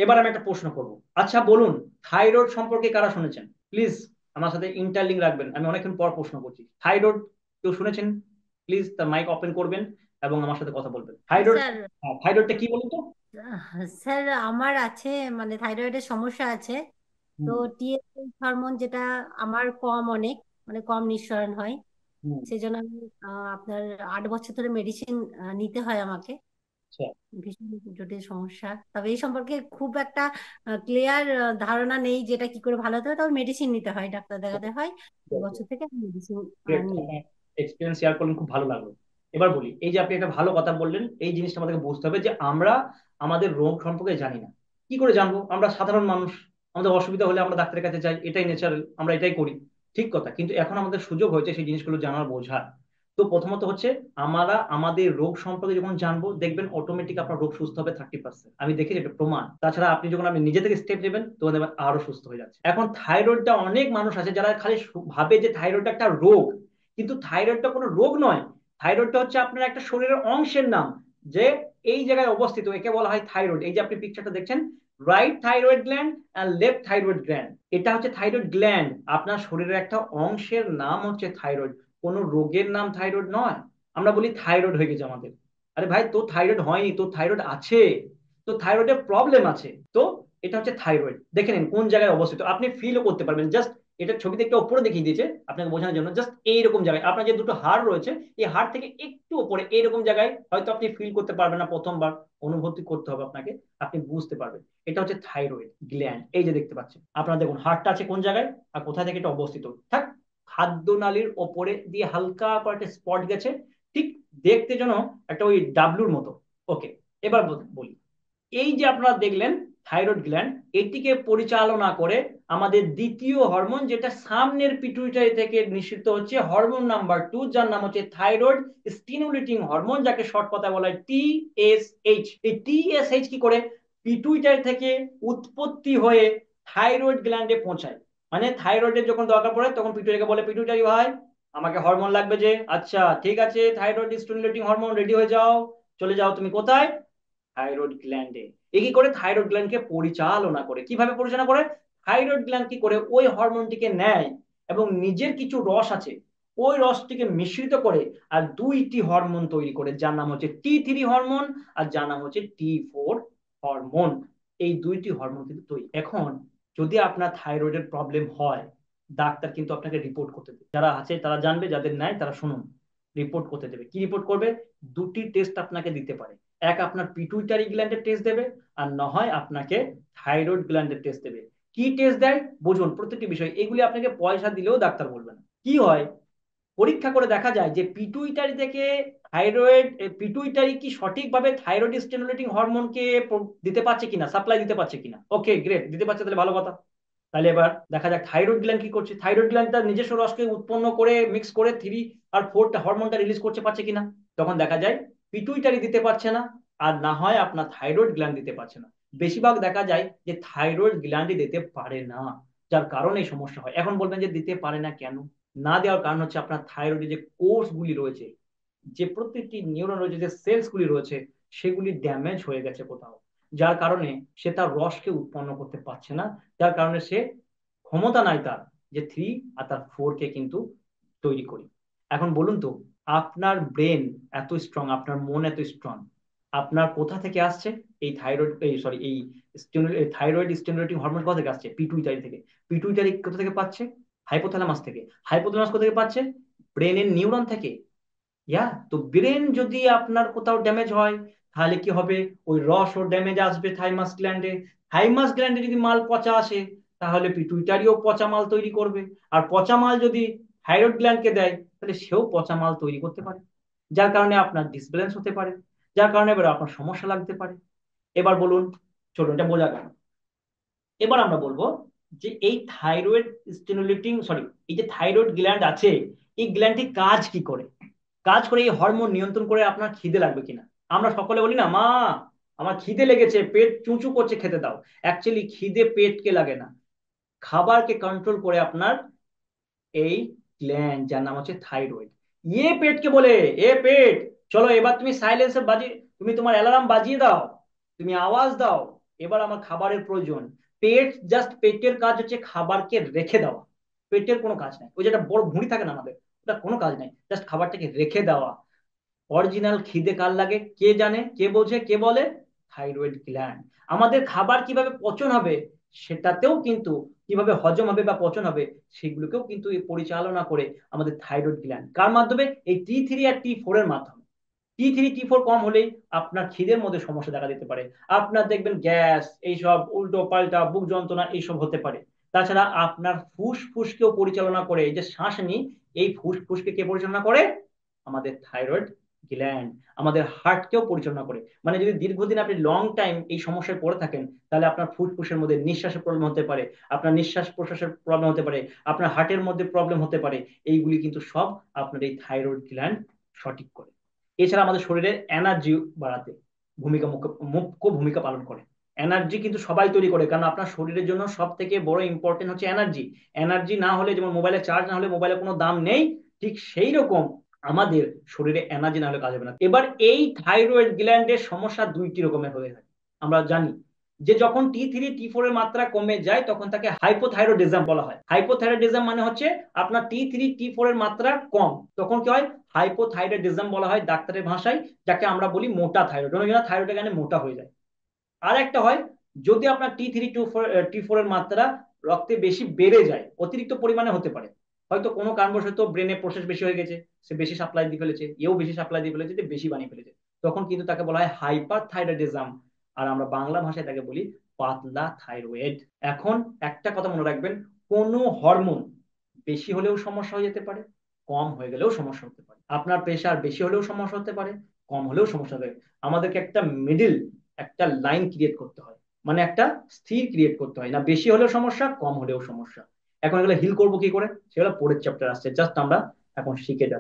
এবার আমি একটা প্রশ্ন করব। আচ্ছা বলুন, থাইরয়েড সম্পর্কে কারা শুনেছেন? প্লিজ আমার সাথে ইন্টারলিঙ্ক রাখবেন, আমি অনেকক্ষণ পর প্রশ্ন করছি। থাইরয়েড কেউ শুনেছেন? প্লিজ তার মাইক ওপেন করবেন এবং আমার সাথে কথা বলবেন। থাইরয়েড, স্যার, হ্যাঁ থাইরয়েডটা কি বলুন তো? স্যার আমার আছে, মানে থাইরয়েডের সমস্যা আছে। তো হুম। টিএসএইচ হরমোন যেটা আমার কম, অনেক মানে কম নিঃসরণ হয়। হুম। সেজন্য আমি আপনার 8 বছর ধরে মেডিসিন নিতে হয় আমাকে। আচ্ছা। ভীষণ জটিল সমস্যা, তবে এই সম্পর্কে খুব একটা ক্লিয়ার ধারণা নেই যেটা কি করে ভালো হতে হয়। তবে মেডিসিন নিতে হয়, ডাক্তার দেখাতে হয়। 2 বছর থেকে আমি মেডিসিন গ্রেট, নিই। আপনার এক্সপিরিয়েন্স শেয়ার করলেন, খুব ভালো লাগলো। এবার বলি, এই যে আপনি একটা ভালো কথা বললেন, এই জিনিসটা আমাদেরকে বুঝতে হবে যে আমরা আমাদের রোগ সম্পর্কে জানি না। কি করে জানবো? আমরা সাধারণ মানুষ, আমাদের অসুবিধা হলে আমরা ডাক্তারের কাছে যাই, এটাই ন্যাচারাল, আমরা এটাই করি। ঠিক কথা, কিন্তু এখন আমাদের সুযোগ হয়েছে সেই জিনিসগুলো জানার, বোঝার। তো প্রথমত হচ্ছে, আমরা আমাদের রোগ সম্পর্কে যখন জানবো, দেখবেন অটোমেটিক আপনার রোগ সুস্থ হবে 30%। আমি দেখি এটা প্রমাণ। তাছাড়া আপনি যখন আপনি নিজে থেকে স্টেপ নেবেন, তখন দেখবেন আরো সুস্থ হয়ে যাচ্ছে। এখন থাইরয়েডটা, অনেক মানুষ আছে যারা খালি ভাবে যে থাইরয়েডটা একটা রোগ, কিন্তু থাইরয়েডটা কোনো রোগ নয়। থাইরয়েডটা হচ্ছে আপনার একটা শরীরের অংশের নাম, যে এই জায়গায় অবস্থিত, একে বলা হয় থাইরয়েড। এই যে আপনি পিকচারটা দেখছেন, রাইট থাইরয়েড গ্ল্যান্ড আর লেফট থাইরয়েড গ্ল্যান্ড, এটা হচ্ছে থাইরয়েড গ্ল্যান্ড। আপনার শরীরের একটা অংশের নাম হচ্ছে থাইরয়েড, কোনো রোগের নাম থাইরয়েড নয়। আমরা বলি থাইরয়েড হয়ে গেছে আমাদের। আরে ভাই, তোর থাইরয়েড হয়নি, তোর থাইরয়েড আছে, তো থাইরয়েডের প্রবলেম আছে। তো এটা হচ্ছে থাইরয়েড, দেখে নিন কোন জায়গায় অবস্থিত, আপনি ফিলও করতে পারবেন। জাস্ট এটা ছবিতে একটু উপরে দেখিয়ে দিয়েছে আপনাকে বোঝানোর জন্য, জাস্ট এইরকম জায়গায় আপনার যে দুটো হাড় রয়েছে, এই হাড় থেকে একটু উপরে এইরকম জায়গায় হয়তো আপনি ফিল করতে পারবেন না, প্রথমবার অনুভূতি করতে হবে আপনাকে, আপনি বুঝতে পারবেন। এটা হচ্ছে থাইরয়েড গ্ল্যান্ড, এই যে দেখতে পাচ্ছেন আপনারা, দেখুন হাড়টা আছে কোন জায়গায় আর কোথা থেকে এটা অবস্থিত। থাক, খাদ্যনালীর ওপরে দিয়ে হালকা করে একটা স্পট গেছে, ঠিক দেখতে যেন একটা ওই ডাব্লুর মতো। ওকে, এবার বলি, এই যে আপনারা দেখলেন থাইরয়েড গ্ল্যান্ড, এটিকে পরিচালনা করে আমাদের দ্বিতীয় হরমোন, যেটা সামনের পিটুইটারি থেকে নিঃসৃত হচ্ছে, হরমোন নাম্বার 2, যার নাম হচ্ছে থাইরয়েড স্টিমুলেটিং হরমোন, যাকে শর্ট কথায় বলা হয় টিএসএইচ। এই টিএসএইচ কি করে পিটুইটারি থেকে উৎপত্তি হয়ে থাইরয়েড গ্ল্যান্ডে পৌঁছায়। মানে থাইরয়েডের যখন দরকার পড়ে, তখন পিটুইটারিকে বলে, পিটুইটারি ভাই আমাকে হরমোন লাগবে, যে আচ্ছা ঠিক আছে, থাইরয়েড স্টিমুলেটিং হরমোন রেডি হয়ে যাও, চলে যাও তুমি কোথায়, থাইরয়েড গ্ল্যান্ডে। এ কি করে থাইরয়েড গ্ল্যান্ডকে পরিচালনা করে, কিভাবে পরিচালনা করে, থাইরয়েড গ্ল্যান্ড কি করে ওই হরমোনটিকে নেয় এবং নিজের কিছু রস আছে, ওই রসটিকে মিশ্রিত করে আর দুইটি হরমোন তৈরি করে, যার নাম হচ্ছে T3 হরমোন আর যার নাম হচ্ছে T4 হরমোন। এই দুইটি হরমোন কিন্তু তৈরি। এখন যদি আপনার থাইরয়েডের প্রবলেম হয়, ডাক্তার কিন্তু আপনাকে রিপোর্ট করতে দেবে, যারা আছে তারা জানবে, যাদের নাই তারা শুনুন। রিপোর্ট করতে দেবে, কি রিপোর্ট করবে? দুটি টেস্ট আপনাকে দিতে পারে। এক আপনার পিটুইটারি গ্ল্যান্ডের টেস্ট দেবে, আর না হয় আপনাকে থাইরয়েড গ্ল্যান্ডের টেস্ট দেবে। কি টেস্ট দেয় বুঝুন, প্রত্যেকটি বিষয় এগুলি আপনাকে পয়সা দিলেও ডাক্তার বলবে না। কি হয়, পরীক্ষা করে দেখা যায় যে পিটুইটারি থেকে থাইরয়েড, পিটুইটারি কি সঠিকভাবে থাইরয়েড স্টিমুলেটিং হরমোনকে দিতে পারছে কিনা, সাপ্লাই দিতে পারছে কিনা। ওকে গ্রেট, দিতে পারছে, তাহলে ভালো কথা। তাহলে এবার দেখা যাক থাইরয়েড গ্ল্যান্ড কি করছে, থাইরয়েড গ্ল্যান্ড তার নিজস্ব রসকে উৎপন্ন করে মিক্স করে 3 আর 4টা হরমোনটা রিলিজ করতে পারছে কিনা। তখন দেখা যায় পিটুইটারি দিতে পারছে না, আর না হয় আপনার থাইরয়েড গ্ল্যান্ড দিতে পারছে না। বেশিরভাগ দেখা যায় যে থাইরয়েড গ্ল্যান্ডই দিতে পারে না, যার কারণে এই সমস্যা হয়। এখন বলবেন যে দিতে পারে না কেন? না দেওয়ার কারণ হচ্ছে আপনার থাইরয়েডের যে কোষ গুলি রয়েছে, যে প্রত্যেকটি নিউরন রয়েছে, যে সেলস গুলি রয়েছে, সেগুলি ড্যামেজ হয়ে গেছে কোথাও, যার কারণে সে তার রসকে উৎপন্ন করতে পারছে না। যার কারণে সে ক্ষমতা নাই তার যে 3 আর তার 4 কে কিন্তু তৈরি করি। এখন বলুন তো, আপনার ব্রেন এত স্ট্রং, আপনার মন এত স্ট্রং, আপনার কোথা থেকে আসছে এই থাইরয়েড, এই সরি এই থাইরয়েড স্টিমুলেটিং হরমোন কোথা থেকে আসছে? পিটুইটারি থেকে। পিটুইটারি কোথা থেকে পাচ্ছে? হাইপোথ্যালামাস থেকে। হাইপোথ্যালামাস কোথা থেকে পাচ্ছে? ব্রেনের নিউরন থেকে। ইয়া, তো ব্রেন যদি আপনার কোথাও ড্যামেজ হয়, তাহলে কি হবে? ওই রস ও ড্যামেজ আসবে থাইমাস গ্ল্যান্ডে। থাইমাস গ্ল্যান্ডে যদি মাল পচা আসে, তাহলে পিটুইটারিও পচা মাল তৈরি করবে। আর পচা মাল যদি থাইরয়েড গ্ল্যান্ডকে দেয়, তাহলে সেও পচা মাল তৈরি করতে পারে, যার কারণে আপনার ডিসব্যালেন্স হতে পারে, যার কারণে এবার আপনার সমস্যা লাগতে পারে। এবার বলুন, চলুন এটা বোঝা গেল। এবার আমরা বলবো যে এই থাইরয়েড স্টিমুলেটিং, সরি, এই যে থাইরয়েড গ্ল্যান্ড আছে, এই গ্ল্যান্ডটি কাজ কি করে? কাজ করে এই হরমোন নিয়ন্ত্রণ করে আপনার খিদে লাগবে কিনা। আমরা সকলে বলি না, মা আমার খিদে লেগেছে, পেট চুঁচু করছে, খেতে দাও। অ্যাকচুয়ালি খিদে পেটকে লাগে না, খাবারকে কন্ট্রোল করে আপনার এই গ্ল্যান্ড, যার নাম হচ্ছে থাইরয়েড। ইয়ে পেটকে বলে, এ পেট, চলো এবার তুমি সাইলেন্সে বাজিয়ে, তুমি তোমার অ্যালার্ম বাজিয়ে দাও, তুমি আওয়াজ দাও, এবার আমার খাবারের প্রয়োজন। পেটের কাজ হচ্ছে খাবারকে রেখে দেওয়া। পেটের কোনো কাজ নাই, ওই যে একটা বড় ভুঁড়ি থাকে না আমাদের, ওটা কোনো কাজ নাই, জাস্ট খাবারটাকে রেখে দেওয়া। অরিজিনাল খিদে কার লাগে কে জানে, কে বোঝে, কে বলে? Thyroid gland. আমাদের খাবার কিভাবে পচন হবে সেটাতেও কিন্তু, কিভাবে হজম হবে বা পচন হবে সেগুলোকেও কিন্তু এই পরিচালনা করে আমাদের থাইরয়েড গ্ল্যান্ড। কার মাধ্যমে? এই T3 আর T4 এর মাধ্যমে। T3 T4 কম হলেই আপনার খিদের মধ্যে সমস্যা দেখা দিতে পারে। আপনার দেখবেন গ্যাস, এইসব উল্টো পাল্টা বুক যন্ত্রণা এইসব হতে পারে। তাছাড়া আপনার ফুসফুসকেও পরিচালনা করে, এই যে শ্বাস নিই, এই ফুসফুসকে কে পরিচালনা করে? আমাদের থাইরয়েড গ্ল্যান্ড। আমাদের হার্টকেও পরিচালনা করে। মানে যদি দীর্ঘদিন আপনি লং টাইম এই সমস্যায় পড়ে থাকেন, তাহলে আপনার ফুসফুসের মধ্যে নিঃশ্বাসের প্রবলেম হতে পারে, আপনার নিঃশ্বাস প্রশ্বাসের প্রবলেম হতে পারে, আপনার হার্টের মধ্যে প্রবলেম হতে পারে। এইগুলি কিন্তু সব আপনার এই থাইরয়েড গ্ল্যান্ড সঠিক করে। এছাড়া আমাদের শরীরের এনার্জি বাড়াতে ভূমিকা মুখ্য ভূমিকা পালন করে। এনার্জি কিন্তু সবাই তৈরি করে, কারণ আপনার শরীরের জন্য সব থেকে বড় ইম্পর্টেন্ট হচ্ছে এনার্জি। এনার্জি না হলে, যেমন মোবাইলে চার্জ না হলে মোবাইলের কোনো দাম নেই, ঠিক সেই রকম আমাদের শরীরে এনার্জি না হলে কাজ হবে না। এবার এই থাইরয়েড গ্ল্যান্ডের সমস্যা দুইটি রকমের হয়ে থাকে। আমরা জানি যে যখন T3 T4 এর মাত্রা কমে যায় তখন তাকে হাইপোথাইরয়েডিজম বলা হয়। হাইপোথাইরয়েডিজম মানে হচ্ছে আপনার T3 T4 এর মাত্রা কম, তখন কি হয়? হাইপোথাইরয়েডিজম বলা হয় ডাক্তারের ভাষায়, যাকে আমরা বলি মোটা থাইরয়েড। অনেক থাইরয়েড এখানে মোটা হয়ে যায়। আর একটা হয়, যদি আপনার T3 T4 এর মাত্রা রক্তে বেশি বেড়ে যায়, অতিরিক্ত পরিমাণে হতে পারে, হয়তো কোনো কারণবশত ব্রেনে প্রসেস বেশি হয়ে গেছে, সে বেশি সাপ্লাই দিয়ে ফেলেছে, এও বেশি সাপ্লাই দিয়ে ফেলেছে, যে বেশি বানিয়ে ফেলেছে, তখন কিন্তু তাকে বলা হয় হাইপার থাইরয়েডিজম। আর আমরা বাংলা ভাষায় তাকে বলি পাতলা থাইরয়েড। এখন একটা কথা মনে রাখবেন, কোনো হরমোন বেশি হলেও সমস্যা হয়ে যেতে পারে, কম হয়ে গেলেও সমস্যা হতে পারে। আপনার প্রেশার বেশি হলেও সমস্যা হতে পারে, কম হলেও সমস্যা হবে। আমাদেরকে একটা মিডিল, একটা লাইন ক্রিয়েট করতে হয়, মানে একটা স্থির ক্রিয়েট করতে হয়, না বেশি হলেও সমস্যা, কম হলেও সমস্যা। এখন এগুলো হিল করবো কি করে, সেগুলো পরের চ্যাপ্টার আসছে, জাস্ট আমরা এখন শিখে যাচ্ছি।